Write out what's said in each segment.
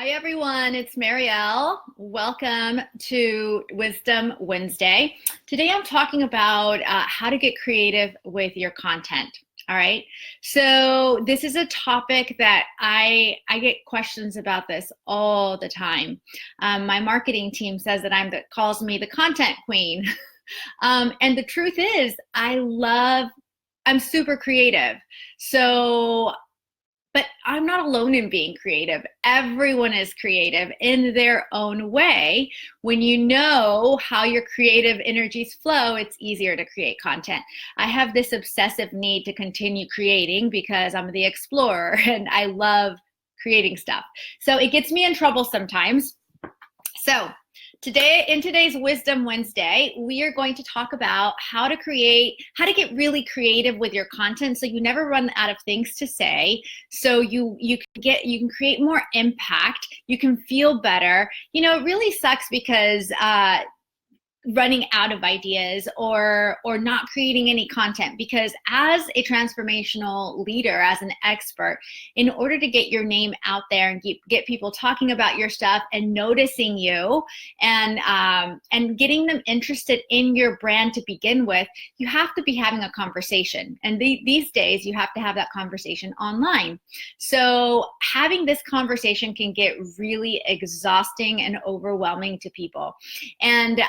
Hi, everyone. It's Marielle. Welcome to Wisdom Wednesday. Today, I'm talking about how to get creative with your content. All right. So this is a topic that I get questions about this all the time. My marketing team says that calls me the content queen. And the truth is, I'm super creative. But I'm not alone in being creative. Everyone is creative in their own way. When you know how your creative energies flow, it's easier to create content. I have this obsessive need to continue creating because I'm the explorer and I love creating stuff. So it gets me in trouble sometimes. So in today's Wisdom Wednesday, we are going to talk about how to get really creative with your content so you never run out of things to say, so you can create more impact, you can feel better. You know, it really sucks because running out of ideas or not creating any content, because as a transformational leader, as an expert, in order to get your name out there and get people talking about your stuff and noticing you and getting them interested in your brand to begin with, you have to be having a conversation. And these days you have to have that conversation online. So having this conversation can get really exhausting and overwhelming to people. And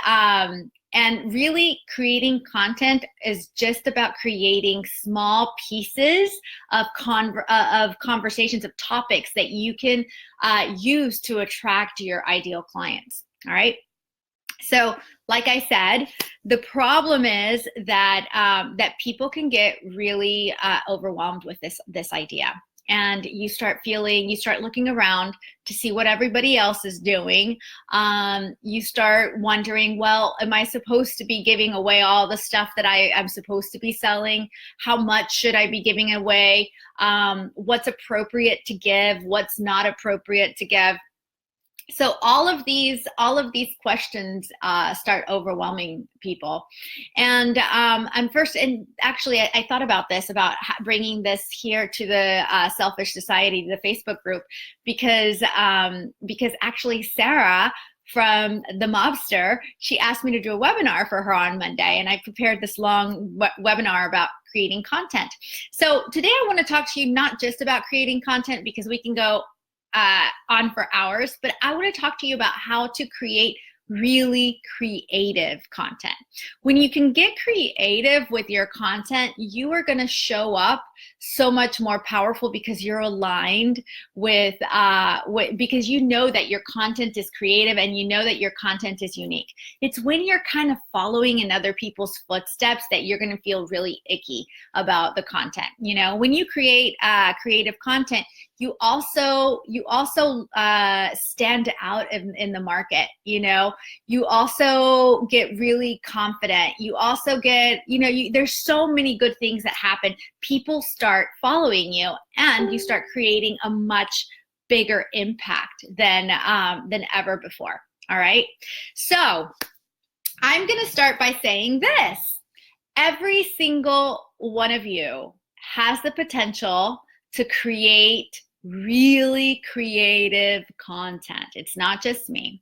really creating content is just about creating small pieces of conversations, of topics that you can use to attract your ideal clients. All right. So like I said, the problem is that people can get really overwhelmed with this idea. And you start looking around to see what everybody else is doing. You start wondering, well, am I supposed to be giving away all the stuff that I'm supposed to be selling? How much should I be giving away? What's appropriate to give? What's not appropriate to give? So all of these questions start overwhelming people. And actually I thought about this, about bringing this here to the Selfish Society, the Facebook group, because actually Sarah from The Mobster, she asked me to do a webinar for her on Monday, and I prepared this long webinar about creating content. So today I want to talk to you not just about creating content, because we can go on for hours, but I want to talk to you about how to create really creative content. When you can get creative with your content, you are going to show up so much more powerful, because you're aligned with because you know that your content is creative and you know that your content is unique. It's when you're kind of following in other people's footsteps that you're going to feel really icky about the content. You know, when you create creative content, you also stand out in the market. You know, you also get really confident. You also get, there's so many good things that happen. People start following you, and you start creating a much bigger impact than ever before. All right. So I'm going to start by saying this. Every single one of you has the potential to create really creative content. It's not just me.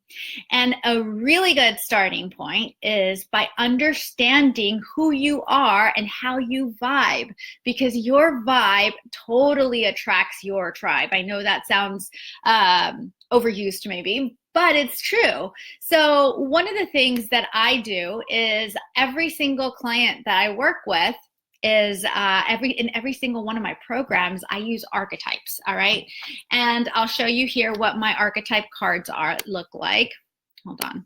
And a really good starting point is by understanding who you are and how you vibe, because your vibe totally attracts your tribe. I know that sounds overused maybe, but it's true. So one of the things that I do is every single client that I work with is in every single one of my programs, I use archetypes. All right. And I'll show you here what my archetype cards look like. Hold on.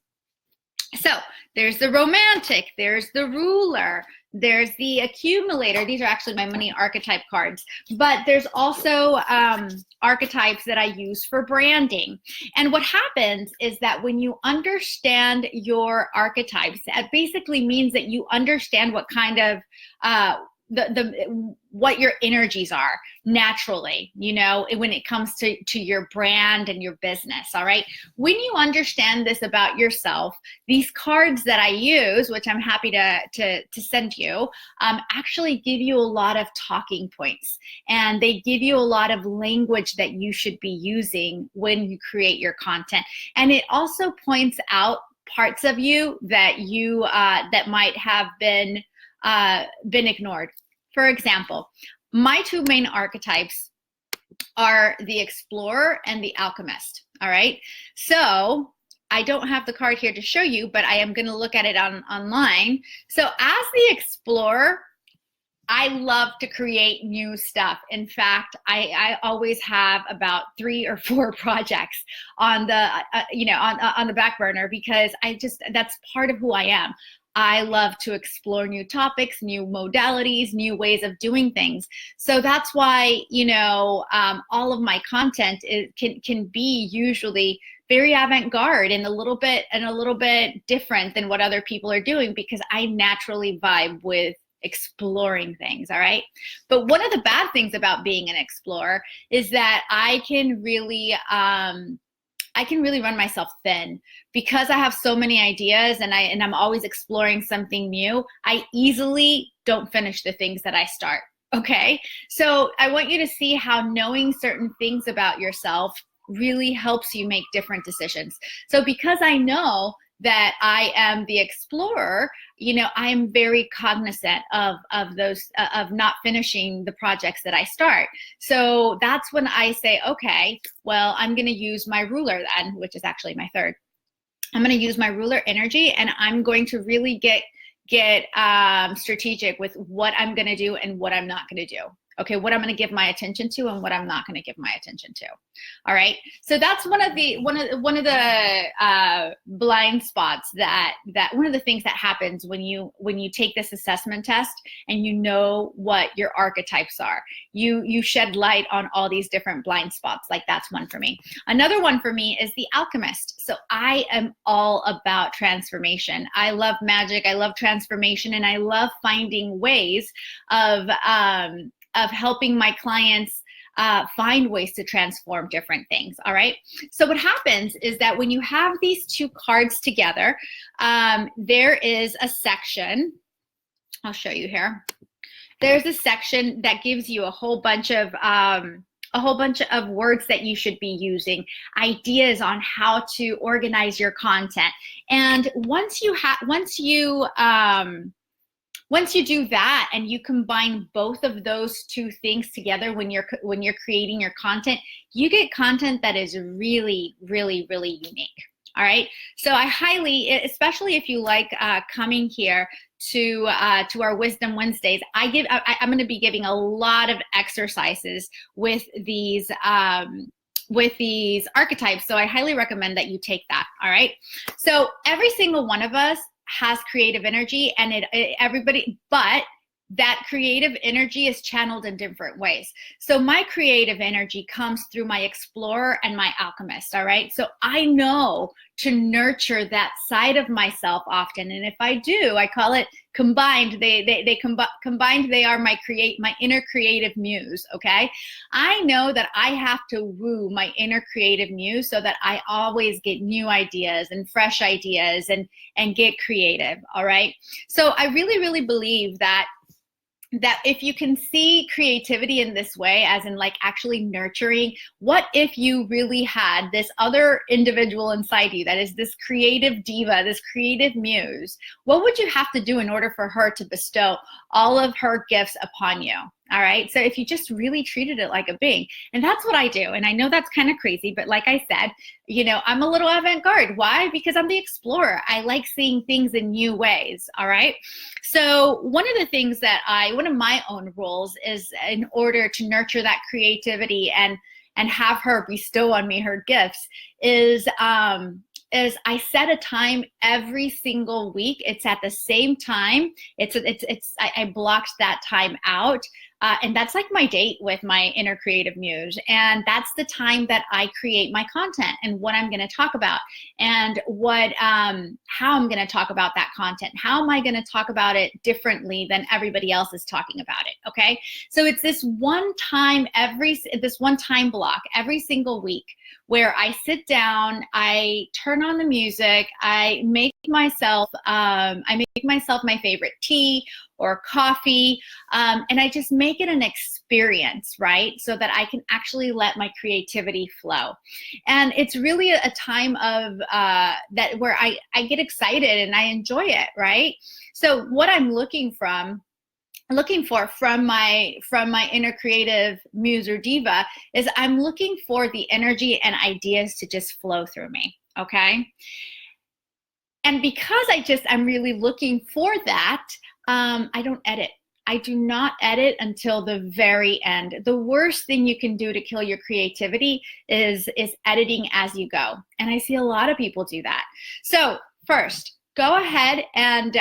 So there's the romantic, there's the ruler, there's the accumulator. These are actually my money archetype cards, but there's also archetypes that I use for branding. And what happens is that when you understand your archetypes, that basically means that you understand what kind of what your energies are naturally, when it comes to your brand and your business. All right. When you understand this about yourself, these cards that I use, which I'm happy to send you, actually give you a lot of talking points, and they give you a lot of language that you should be using when you create your content. And it also points out parts of you that that might have been ignored. For example, my two main archetypes are the explorer and the alchemist. All right. So I don't have the card here to show you, but I am going to look at it online. So as the explorer, I love to create new stuff. In fact, I always have about 3 or 4 projects on the on the back burner, because that's part of who I am. I love to explore new topics, new modalities, new ways of doing things. So that's why, all of my content can be usually very avant-garde and a little bit different than what other people are doing, because I naturally vibe with exploring things. All right. But one of the bad things about being an explorer is that I can really run myself thin, because I have so many ideas and I'm always exploring something new. I easily don't finish the things that I start. Okay. So I want you to see how knowing certain things about yourself really helps you make different decisions. So because I know that I am the explorer, I am very cognizant of those, of not finishing the projects that I start. So that's when I say, okay, well, I'm going to use my ruler then, which is actually my third. I'm going to use my ruler energy, and I'm going to really get strategic with what I'm going to do and what I'm not going to do. Okay, what I'm going to give my attention to and what I'm not going to give my attention to. All right. So that's one of the blind spots that one of the things that happens when you take this assessment test and you know what your archetypes are. You shed light on all these different blind spots. Like, that's one for me. Another one for me is the alchemist. So I am all about transformation. I love magic. I love transformation, and I love finding ways of helping my clients find ways to transform different things. All right. So what happens is that when you have these two cards together, there is a section. I'll show you here. There's a section that gives you a whole bunch of words that you should be using, ideas on how to organize your content. And once you do that and you combine both of those two things together when you're creating your content, you get content that is really, really, really unique. All right. So I highly, especially if you like coming here to our Wisdom Wednesdays, I'm going to be giving a lot of exercises with these archetypes. So I highly recommend that you take that. All right. So every single one of us has creative energy, and but that creative energy is channeled in different ways. So my creative energy comes through my explorer and my alchemist. All right. So I know to nurture that side of myself often. And if I do, I call it combined. Combined, they are my inner creative muse. Okay. I know that I have to woo my inner creative muse so that I always get new ideas and fresh ideas and get creative. All right. So I really, really believe that if you can see creativity in this way, as in like actually nurturing, what if you really had this other individual inside you that is this creative diva, this creative muse? What would you have to do in order for her to bestow all of her gifts upon you? All right. So if you just really treated it like a being, and that's what I do. And I know that's kind of crazy, but like I said, I'm a little avant-garde. Why? Because I'm the explorer. I like seeing things in new ways. All right. So one of the things one of my own rules is, in order to nurture that creativity and have her bestow on me her gifts, is I set a time every single week. It's at the same time. I blocked that time out. And that's like my date with my inner creative muse. And that's the time that I create my content and what I'm going to talk about and how I'm going to talk about that content. How am I going to talk about it differently than everybody else is talking about it? Okay. So it's this one time block every single week where I sit down, I turn on the music, I make myself my favorite tea or coffee, and I just make it an experience, right? So that I can actually let my creativity flow. And it's really a time of that where I get excited and I enjoy it, right? So what I'm looking for from my inner creative muse or diva is I'm looking for the energy and ideas to just flow through me, okay? And because I'm really looking for that, I don't edit. I do not edit until the very end. The worst thing you can do to kill your creativity is editing as you go. And I see a lot of people do that. So first, go ahead and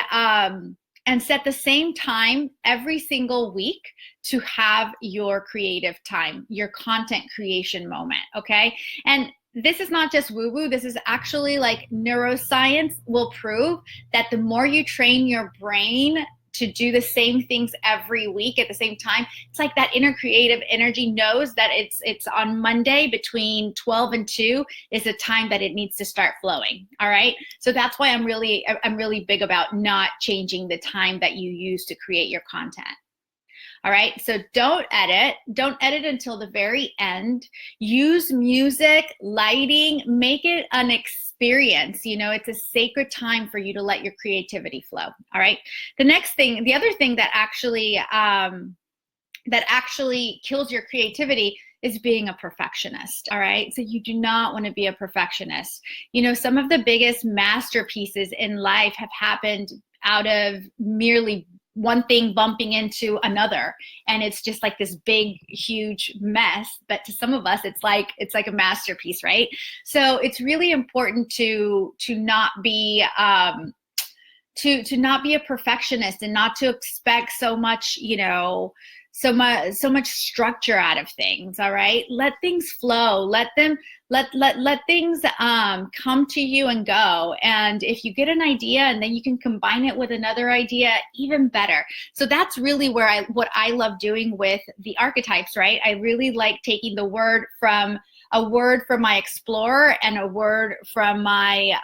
set the same time every single week to have your creative time, your content creation moment, okay? And this is not just woo-woo, this is actually like neuroscience will prove that the more you train your brain to do the same things every week at the same time, it's like that inner creative energy knows that it's on Monday between 12 and 2 is the time that it needs to start flowing. All right. So that's why I'm really big about not changing the time that you use to create your content. All right, so don't edit until the very end. Use music, lighting, make it an experience. You know, it's a sacred time for you to let your creativity flow. All right, the other thing that actually kills your creativity is being a perfectionist. All right, so you do not want to be a perfectionist. You know, some of the biggest masterpieces in life have happened out of merely one thing bumping into another, and it's just like this big huge mess, but to some of us it's like a masterpiece, right? So it's really important to not be to not be a perfectionist and not to expect so much, you know, so much structure out of things. All right, let things flow, let things come to you and go. And if you get an idea and then you can combine it with another idea, even better. So that's really what I love doing with the archetypes, right? I really like taking a word from my explorer and a word from my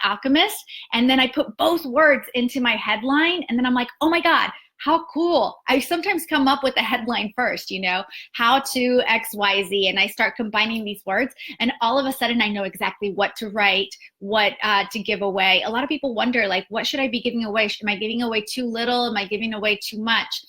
alchemist, and then I put both words into my headline, and then I'm like, oh my God, how cool. I sometimes come up with the headline first, you know, how to XYZ, and I start combining these words, and all of a sudden I know exactly what to write, what to give away. A lot of people wonder, like, what should I be giving away? Am I giving away too little? Am I giving away too much?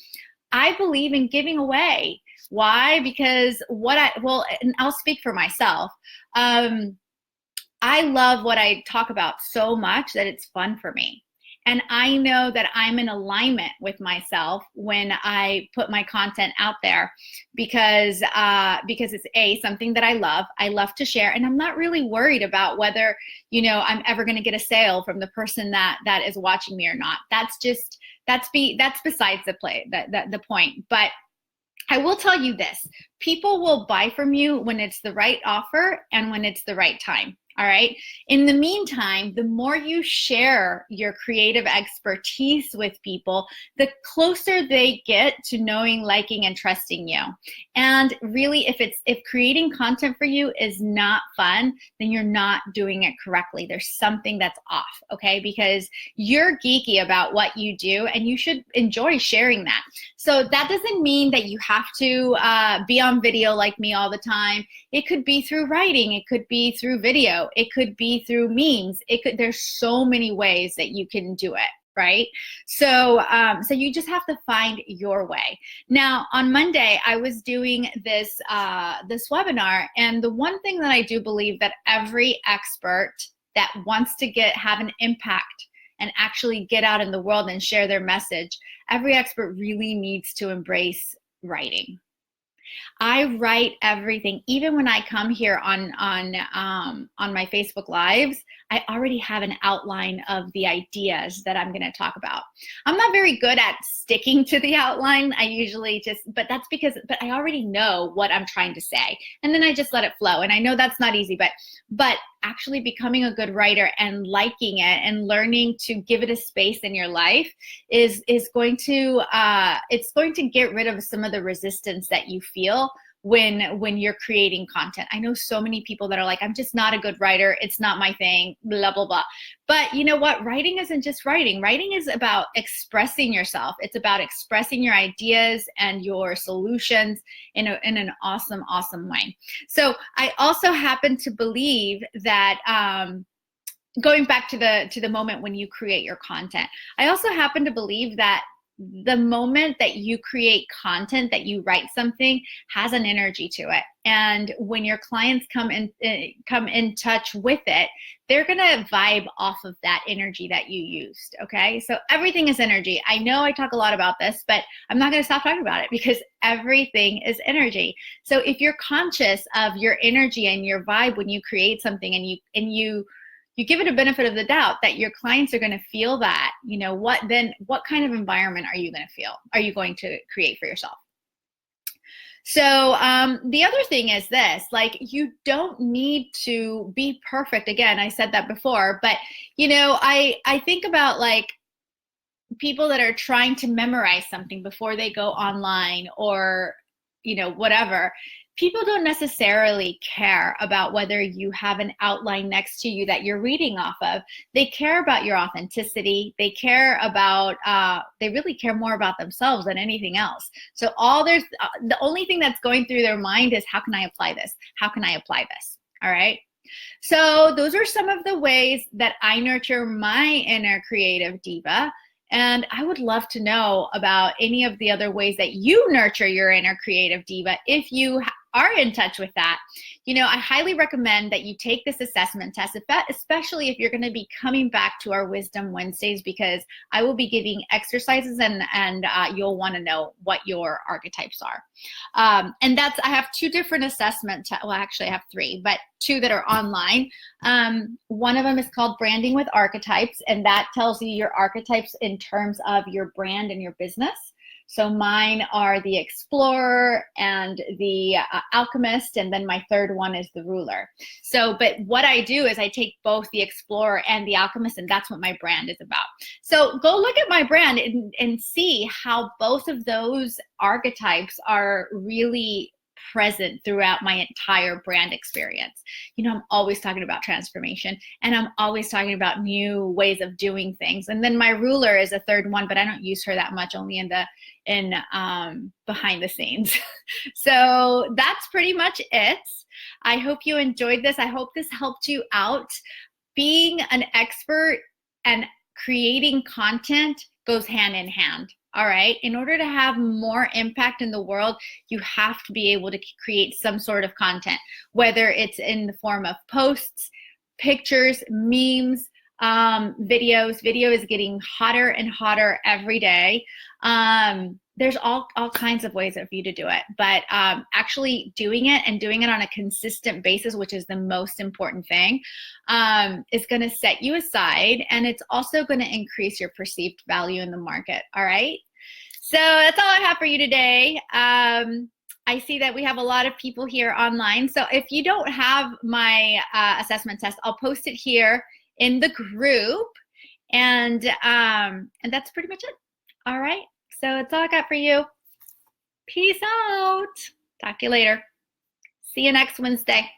I believe in giving away. Why? Because and I'll speak for myself. I love what I talk about so much that it's fun for me. And I know that I'm in alignment with myself when I put my content out there because it's something that I love to share, and I'm not really worried about whether, you know, I'm ever going to get a sale from the person that is watching me or not. That's besides the point. But I will tell you this, people will buy from you when it's the right offer and when it's the right time. All right. In the meantime, the more you share your creative expertise with people, the closer they get to knowing, liking, and trusting you. And really, if creating content for you is not fun, then you're not doing it correctly. There's something that's off, okay? Because you're geeky about what you do, and you should enjoy sharing that. So that doesn't mean that you have to be on video like me all the time. It could be through writing. It could be through video. It could be through memes. There's so many ways that you can do it, right? So you just have to find your way. Now, on Monday, I was doing this webinar, and the one thing that I do believe that every expert that wants to have an impact and actually get out in the world and share their message, every expert really needs to embrace writing. I write everything. Even when I come here on my Facebook Lives, I already have an outline of the ideas that I'm going to talk about. I'm not very good at sticking to the outline. I usually but I already know what I'm trying to say. And then I just let it flow. And I know that's not easy, but actually becoming a good writer and liking it and learning to give it a space in your life is going to, it's going to get rid of some of the resistance that you feel when you're creating content. I know so many people that are like, I'm just not a good writer. It's not my thing, blah, blah, blah. But you know what? Writing isn't just writing. Writing is about expressing yourself. It's about expressing your ideas and your solutions in an awesome, awesome way. So I also happen to believe that, going back to the moment when you create your content, I also happen to believe that the moment that you create content, that you write something, has an energy to it. And when your clients come in touch with it, they're gonna vibe off of that energy that you used, okay? So everything is energy. I know I talk a lot about this, but I'm not gonna stop talking about it because everything is energy. So if you're conscious of your energy and your vibe when you create something, and you give it a benefit of the doubt that your clients are going to feel that, you know, what kind of environment are you going to create for yourself? So the other thing is this, like, you don't need to be perfect. Again, I said that before, but you know, I think about like people that are trying to memorize something before they go online, or, you know, whatever. People don't necessarily care about whether you have an outline next to you that you're reading off of. They care about your authenticity. They care about, they really care more about themselves than anything else. So the only thing that's going through their mind is, how can I apply this? How can I apply this? All right. So those are some of the ways that I nurture my inner creative diva. And I would love to know about any of the other ways that you nurture your inner creative diva. If you are in touch with that, you know, I highly recommend that you take this assessment test, especially if you're going to be coming back to our Wisdom Wednesdays, because I will be giving exercises, and you'll want to know what your archetypes are. And I have two different assessment well, actually I have three, but two that are online. One of them is called Branding with Archetypes, and that tells you your archetypes in terms of your brand and your business. So mine are the Explorer and the Alchemist, and then my third one is the Ruler. So, but what I do is I take both the Explorer and the Alchemist, and that's what my brand is about. So go look at my brand and see how both of those archetypes are really present throughout my entire brand experience. You know, I'm always talking about transformation, and I'm always talking about new ways of doing things. And then my Ruler is a third one, but I don't use her that much, only in behind the scenes. So that's pretty much it. I hope you enjoyed this. I hope this helped you out. Being an expert and creating content goes hand in hand. All right. In order to have more impact in the world, you have to be able to create some sort of content, whether it's in the form of posts, pictures, memes, videos. Video is getting hotter and hotter every day. There's all kinds of ways for you to do it, but actually doing it, and doing it on a consistent basis, which is the most important thing, is going to set you aside, and it's also going to increase your perceived value in the market. All right. So that's all I have for you today. I see that we have a lot of people here online. So if you don't have my assessment test, I'll post it here in the group, and that's pretty much it. All right. So that's all I got for you. Peace out. Talk to you later. See you next Wednesday.